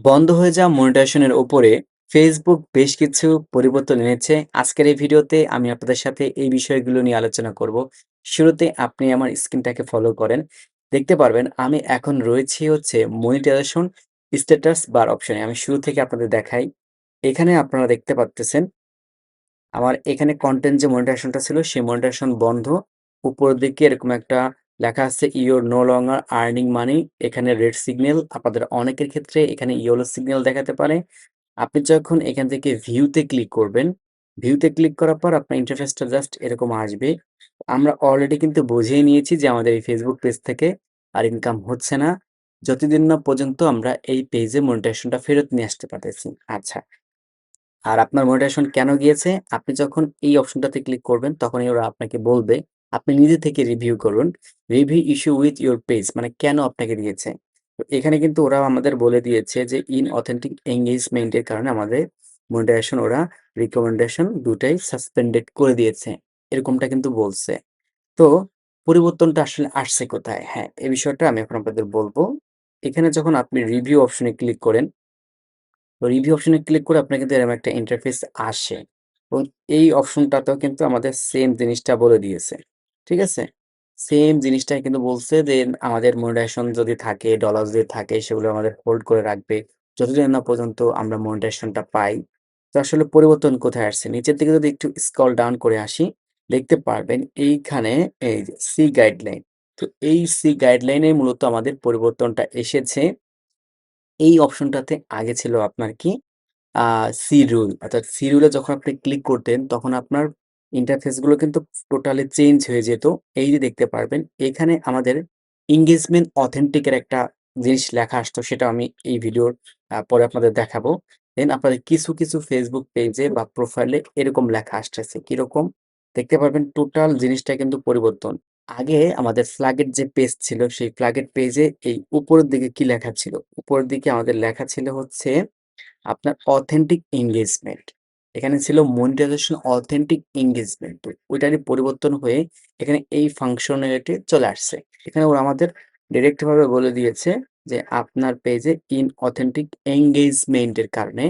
বন্ধ হয়ে যাওয়া মনিটাইজেশনের উপরে ফেসবুক বেশ কিছু পরিবর্তন এনেছে। আজকের এই ভিডিওতে আমি আপনাদের সাথে এই বিষয়গুলো নিয়ে আলোচনা করব। শুরুতে আপনি আমার স্ক্রিনটাকে ফলো করেন। দেখতে পারবেন আমি এখন রয়েছি হচ্ছে মনিটাইজেশন স্ট্যাটাস বার অপশনে। আমি শুরু থেকে আপনাদের দেখাই। এখানে আপনারা দেখতে পারতেছেন আমার এখানে কনটেন্ট যে মনিটাইজেশনটা ছিল সেই মনিটাইজেশন বন্ধ। উপরের দিকে এরকম একটা লেখা আছে your no longer earning money. এখানে রেড সিগন্যাল আপনাদের অনেকের ক্ষেত্রে এখানে ইয়েলো সিগন্যাল দেখাতে পারে। আপনি যখন এখান থেকে ভিউতে ক্লিক করবেন, ভিউতে ক্লিক করার পর আপনার ইন্টারফেসটা জাস্ট এরকম আসবে। আমরা অলরেডি কিন্তু বুঝেই নিয়েছি যে আমাদের এই ফেসবুক পেজ থেকে আর ইনকাম হচ্ছে না। যতদিন না পর্যন্ত আমরা এই পেজে মনিটাইজেশনটা ফেরত নিয়ে আসতে পারতেছি। আচ্ছা। আর আপনার মনিটাইজেশন কেন গিয়েছে? আপনি যখন এই অপশনটাতে ক্লিক করবেন, তখনই ওরা আপনাকে বলবে, আপনি নিজে থেকে রিভিউ করুন। Review issue with your page মানে কেন আপনাকে দিয়েছে? তো এখানে কিন্তু ওরা আমাদের বলে দিয়েছে যে ইনঅথেন্টিক এনগেজমেন্ট এর কারণে আমাদের মনিটাইজেশন ওরা রিকমেন্ডেশন দুটাই সাসপেন্ডেড করে দিয়েছে। এরকমটা কিন্তু বলছে। তো পরিবর্তনটা আসলে আসছে কোথায়? হ্যাঁ, এই বিষয়টা আমি এখন আপনাদের বলব। এখানে যখন আপনি রিভিউ অপশনে ক্লিক করেন তো রিভিউ অপশনে ক্লিক করে আপনার কিন্তু এরকম একটা ইন্টারফেস আসে এবং এই অপশনটাতেও কিন্তু আমাদের সেম জিনিসটা বলে দিয়েছে। ঠিক আছে? সেম জিনিসটাই কিন্তু বলছে যে আমাদের মনিটাইজেশন যদি থাকে, ডলার যদি থাকে সেগুলো আমাদের হোল্ড করে রাখবে। যতদিন না পর্যন্ত আমরা মনিটাইজেশনটা পাই। তো আসলে পরিবর্তন কোথায় আসছে? নিচের দিকে যদি একটু স্ক্রল ডাউন করে আসি, দেখতে পারবেন এইখানে এই যে সি গাইডলাইন। তো এই সি গাইডলাইনে মূলত আমাদের পরিবর্তনটা এসেছে। এই অপশনটাতে আগে ছিল আপনার কি আ সি রুল অর্থাৎ সি রুলে যখন আপনি ক্লিক করতেন তখন আপনার ইন্টারফেস গুলো কিন্তু টোটালি চেঞ্জ হয়ে যেত। এই যে দেখতে পারবেন এখানে আমাদের engagement authentic এর একটা জিনিস লেখা আসতো সেটা আমি এই ভিডিওর পরে আপনাদের দেখাবো। দেন আপনাদের কিছু Facebook পেজে বা প্রোফাইলে এরকম লেখা আসতেছে। কিরকম? দেখতে পারবেন টোটাল জিনিসটা কিন্তু পরিবর্তন। আগে আমাদের ফ্ল্যাগের যে পেজ ছিল সেই ফ্ল্যাগের পেজে এই উপরের দিকে কি লেখা ছিল? উপরের দিকে আমাদের লেখা ছিল হচ্ছে আপনার অথেন্টিক এনগেজমেন্ট। এখানে ছিল মনিটাইজেশন অথেন্টিক এনগেজমেন্ট। তো ওইটারই পরিবর্তন হয়ে এখানে এই ফাংশনালিটি চলে আসছে। এখানে ওরা আমাদের ডিরেক্ট ভাবে বলে দিয়েছে যে আপনার পেজে ইনঅথেন্টিক এনগেজমেন্ট এর কারণে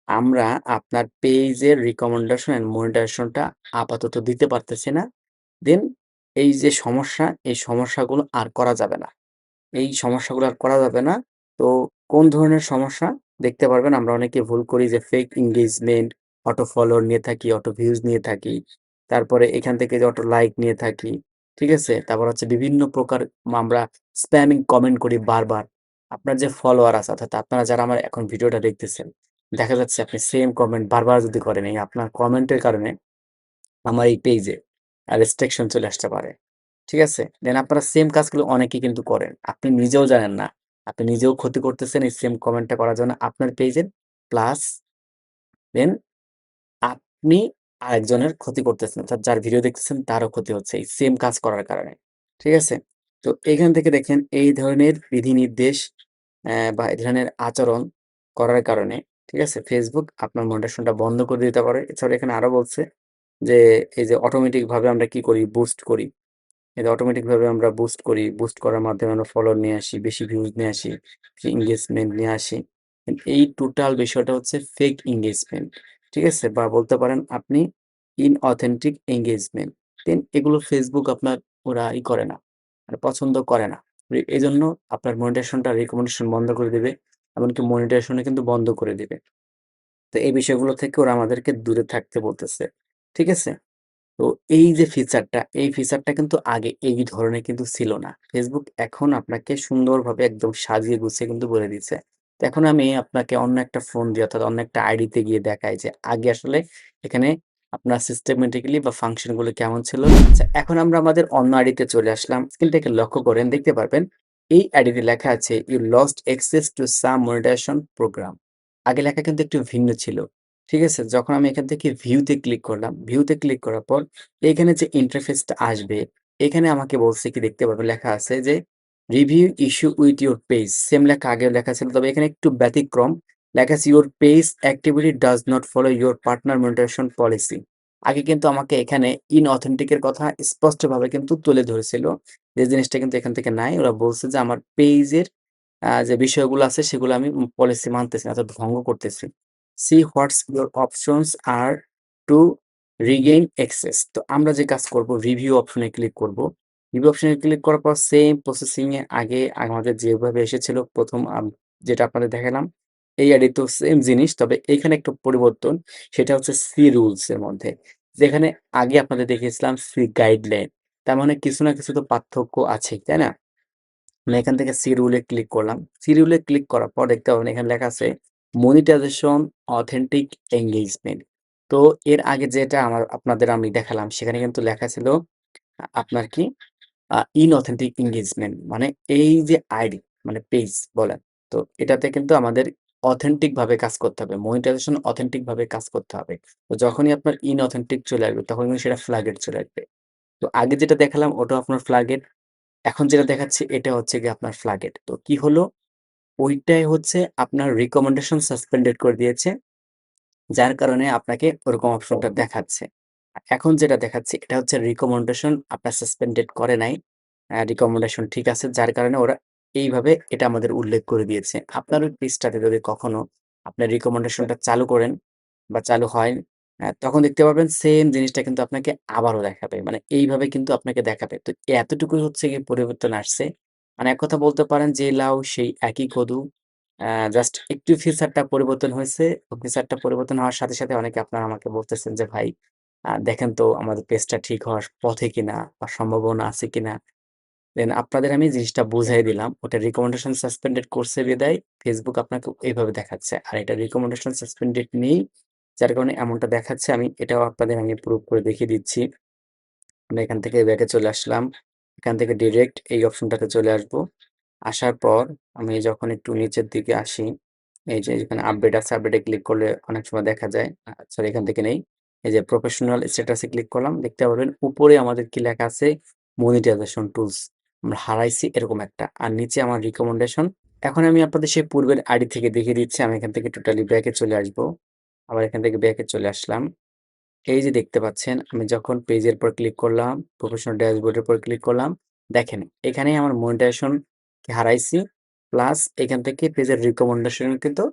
আমরা আপনার পেজের রিকমেন্ডেশন এন্ড মনিটাইজেশনটা আপাতত দিতে পারতেছি না। দেন এই যে সমস্যা, এই সমস্যাগুলো আর করা যাবে না। এই সমস্যাগুলো আর করা যাবে না। তো কোন ধরনের সমস্যা? দেখতে পারবেন আমরা অনেকে ভুল করি যে ফেক এনগেজমেন্ট, অটো ফলোয়ার নিয়ে থাকি, অটো ভিউজ নিয়ে থাকি। তারপরে এখান থেকে যে অটো লাইক নিয়ে থাকি। ঠিক আছে? তারপর হচ্ছে বিভিন্ন প্রকার আমরা স্প্যামিং কমেন্ট করি বারবার। আপনার যে ফলোয়ার আছে অর্থাৎ আপনারা যারা আমার এখন ভিডিওটা দেখতেছেন, দেখা যাচ্ছে আপনি সেম কমেন্ট বারবার যদি করেন, এই আপনার কমেন্টের কারণে আমার এই পেইজে রেস্ট্রিকশন চলে আসতে পারে। ঠিক আছে? দেন আপনারা সেম কাজগুলো অনেকেই কিন্তু করেন। আপনি নিজেও জানেন না। আপনি নিজেও ক্ষতি করতেছেন এই সেম কমেন্টটা করার জন্য আপনার পেজের। প্লাস দেন আপনি আরেকজনের ক্ষতি করতেছেন। অর্থাৎ যার ভিডিও দেখতেছেন তারও ক্ষতি হচ্ছে এই সেম কাজ করার কারণে। ঠিক আছে? তো এখান থেকে দেখেন এই ধরনের বিধিনির্দেশ বা এই ধরনের আচরণ করার কারণে, ঠিক আছে? Facebook আপনার মোটিভেশনটা বন্ধ করে দিতে পারে। এছাড়া এখানে আরো বলছে যে এই যে অটোমেটিক ভাবে আমরা কি করি বুস্ট করি। এটা অটোমেটিক ভাবে আমরা বুস্ট করি। বুস্ট করার মাধ্যমে আমরা ফলোয়ার নিয়ে আসি, বেশি ভিউজ নিয়ে আসি, বেশি এনগেজমেন্ট নিয়ে আসি। এই টোটাল বিষয়টা হচ্ছে ফেক এনগেজমেন্ট। ঠিক আছে? বা বলতে পারেন আপনি ইনঅথেন্টিক এনগেজমেন্ট। দেন এগুলো Facebook আপনার ওরা করে না। মানে পছন্দ করে না। এজন্য আপনার মনিটাইজেশনটা রিকমেন্ডেশন বন্ধ করে দিবে। এমনকি মনিটাইজেশন ও কিন্তু বন্ধ করে দিবে। তো এই বিষয়গুলো থেকে ওরা আমাদেরকে দূরে থাকতে বলতেছে। ঠিক আছে? তো এই যে ফিচারটা, এই ফিচারটা কিন্তু আগে এই ধরনের কিন্তু ছিল না। Facebook এখন আপনাকে সুন্দরভাবে একদম সাজিয়ে গুছিয়ে কিন্তু বলে দিচ্ছে। তো এখন আমি আপনাকে অন্য একটা ফোন দিয়ে অর্থাৎ অন্য একটা আইডিতে গিয়ে দেখাই যে আগে আসলে এখানে আপনার সিস্টেমেটিক্যালি বা ফাংশন গুলো কেমন ছিল। আচ্ছা এখন আমরা আমাদের অন্য আইডিতে চলে আসলাম। স্ক্রিনটাকে লক্ষ্য করেন দেখতে পারবেন এই আইডিতে লেখা আছে you lost access to some monetization programme. আগে লেখা কিন্তু একটু ভিন্ন ছিল। ঠিক আছে? যখন আমি এখান থেকে ভিউতে ক্লিক করলাম, ভিউতে ক্লিক করার পর এখানে যে ইন্টারফেসটা আসবে, এখানে আমাকে বলছে কি দেখতে পারবেন লেখা আছে যে, "review issue with your page" same লেখা আগেও লেখা ছিল। তবে এখানে একটু ব্যতিক্রম। লেখা আছে, "your page activity does not follow your partner monetization policy" আগে কিন্তু আমাকে এখানে ইনঅথেন্টিক এর কথা স্পষ্টভাবে কিন্তু তুলে ধরেছিল। যে জিনিসটা কিন্তু এখান থেকে নাই। ওরা বলছে যে, "আমার পেজের যে বিষয়গুলো আছে সেগুলো আমি পলিসি মানতেছি না অর্থাৎ ভঙ্গ করতেছি। See what's your options are to regain access। তো আমরা যে কাজ করব রিভিউ অপশনে ক্লিক করব। রিভিউ অপশনে ক্লিক করার পর সেম প্রসেসিং এ আগে আমাদের যেভাবে এসেছিল ১ম যেটা আপনাদের দেখালাম এই আইডি তো সেম জিনিস। তবে এখানে একটু পরিবর্তন সেটা হচ্ছে সি রুলস এর মধ্যে। যেখানে আগে আপনাদের দেখিয়েছিলাম সি গাইডলাইন। তার মানে কিছু না কিছু তো পার্থক্য আছেই, তাই না? আমি এখান থেকে সি রুলে ক্লিক করলাম। সি রুলে ক্লিক করার পর দেখতে পাবেন এখানে লেখা আছে মনিটাইজেশন অথেন্টিক এনগেজমেন্ট। তো এর আগে যেটা আপনাদের আমি দেখালাম সেখানে কিন্তু লেখা ছিল আপনার কি ইনঅথেন্টিক এনগেজমেন্ট মানে এই যে আইডি মানে পেজ বলেন। তো এটাতে কিন্তু আমাদের অথেন্টিক ভাবে কাজ করতে হবে। মনিটাইজেশন অথেন্টিক ভাবে কাজ করতে হবে। তো যখনই আপনার ইনঅথেন্টিক চলে আসবে তখন কিন্তু সেটা ফ্ল্যাগেড চলে আসবে। তো আগে যেটা দেখালাম ওটাও আপনার ফ্ল্যাগেড। এখন যেটা দেখাচ্ছি এটা হচ্ছে গিয়ে আপনার ফ্ল্যাগেড। তো কি হলো? ওইটাই হচ্ছে আপনার রিকমেন্ডেশন সাসপেন্ডেড করে দিয়েছে। যার কারণে আপনাকে ওরকম অপশনটা দেখাচ্ছে। এখন যেটা দেখাচ্ছে এটা হচ্ছে রিকমেন্ডেশন আপনার সাসপেন্ডেড করে নাই। রিকমেন্ডেশন ঠিক আছে। যার কারণে ওরা এইভাবে এটা আমাদের উল্লেখ করে দিয়েছে। আপনার ওই পেজটাতে যদি কখনো আপনার রিকমেন্ডেশনটা চালু করেন বা চালু হয়, তখন দেখতে পারবেন সেম জিনিসটা কিন্তু আপনাকে আবারও দেখাবে। মানে এইভাবে কিন্তু আপনাকে দেখাবে। তো এতটুকুই হচ্ছে গিয়ে পরিবর্তন আসছে। মানে এক কথা বলতে পারেন যে লাউ সেই একই কদু। জাস্ট একটু ফিচারটা পরিবর্তন হয়েছে। ফিচারটা পরিবর্তন হওয়ার সাথে, সাথে অনেকে আপনারা আমাকে বলতেছেন যে, "ভাই দেখেন তো আমাদের পেজটা ঠিক হওয়ার পথে কিনা বা সম্ভাবনা আছে কিনা?" দেন আপনাদের আমি জিনিসটা বুঝাই দিলাম। ওটা রিকমেন্ডেশন সাসপেন্ডেড করছে বিদায় Facebook আপনাকে এভাবে দেখাচ্ছে। আর এটা রিকমেন্ডেশন সাসপেন্ডেড নেই। যার কারণে এমনটা দেখাচ্ছে। এটাও আপনাদের আমি প্রুভ করে দেখিয়ে দিচ্ছি। আমরা এখান থেকে ব্যাকে চলে আসলাম। এখান থেকে ডিরেক্ট এই অপশনটাতে চলে আসবো। আসার পর আমি যখন একটু নিচের দিকে আসি, এই যে এখানে আপডেট আছে, আপডেটে ক্লিক করলে অনেক সময় দেখা যায়। সরি এখান থেকে নেই। এই যে প্রফেশনাল স্ট্যাটাসে ক্লিক করলাম। দেখতে পারবেন উপরে আমাদের কি লেখা আছে? Monetization tools. আমরা হারাইছি এরকম একটা। আর নিচে আমার রিকমেন্ডেশন। এখন আমি আপনাদের সেই পূর্বের আইডি থেকে দেখিয়ে দিচ্ছি। আমি এখান থেকে টোটালি ব্যাকে চলে আসবো। আবার এখান থেকে ব্যাকে চলে আসলাম। এই যে দেখতে পাচ্ছেন আমি যখন পেজের পর ক্লিক করলাম, প্রফেশনাল ড্যাশবোর্ডের পর ক্লিক করলাম, দেখেন এখানেই আমার মনিটাইজেশন কে হারাইছি। প্লাস এখান থেকে পেজের রিকমেন্ডেশন কিন্তু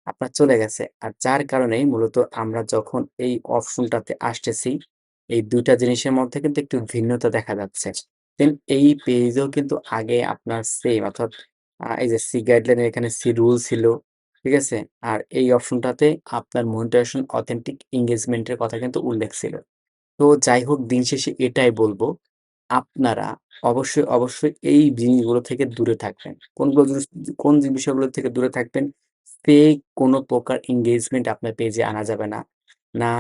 আপনার চলে গেছে। আর যার কারণেই মূলত আমরা যখন এই অপশনটাতে আসতেছি, এই ২ টা জিনিসের মধ্যে কিন্তু একটু ভিন্নতা দেখা যাচ্ছে। দেন এই পেজেও কিন্তু আগে আপনার সেম অর্থাৎ এই যে সি গাইডলাইন এর এখানে সি রুল ছিল। ঠিক আছে? আর এই অপশনটাতে আপনার মনিটাইজেশন অথেন্টিক এনগেজমেন্ট এর কথা কিন্তু উল্লেখ ছিল। তো যাই হোক দিন শেষে এটাই বলব, আপনারা অবশ্যই, অবশ্যই এই জিনিসগুলো থেকে দূরে থাকবেন। কোন বিষয়গুলো থেকে দূরে থাকবেন? ফেক কোনো প্রকার এনগেজমেন্ট আপনার পেজে আনা যাবে না। না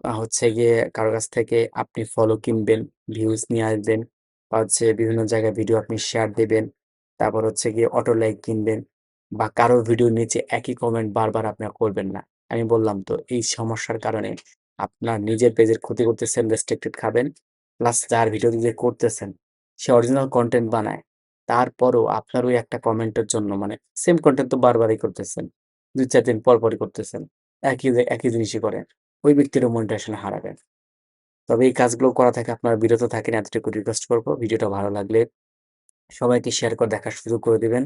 হচ্ছে গিয়ে কারো কাছ থেকে আপনি ফলো কিনবেন, ভিউজ নিয়ে আসবেন বা হচ্ছে বিভিন্ন জায়গায় ভিডিও আপনি শেয়ার দিবেন। তারপর হচ্ছে গিয়ে অটো লাইক কিনবেন বা কারো ভিডিওর নিচে একই কমেন্ট বারবার আপনারা করবেন না। আমি বললাম তো এই সমস্যার কারণে আপনার নিজের পেজের ক্ষতি করতেছেন, রেস্ট্রিক্টেড খাবেন। প্লাস যার ভিডিও দিয়ে করতেছেন, সে অরিজিনাল কনটেন্ট বানায়। তারপরও আপনার ওই একটা কমেন্টের জন্য মানে সেম কনটেন্ট তো বারবারই করতেছেন। ২-৪ দিন পরই করতেছেন। একই জিনিসই করেন। ওই ব্যক্তিরও মনিটাইজেশন হারাবেন। তবে এই কাজগুলো করা থেকে আপনারা বিরত থাকেন এতটুকু রিকোয়েস্ট করব। ভিডিওটা ভালো লাগলে সবাইকে শেয়ার করে দেখার সুযোগ করে দিবেন।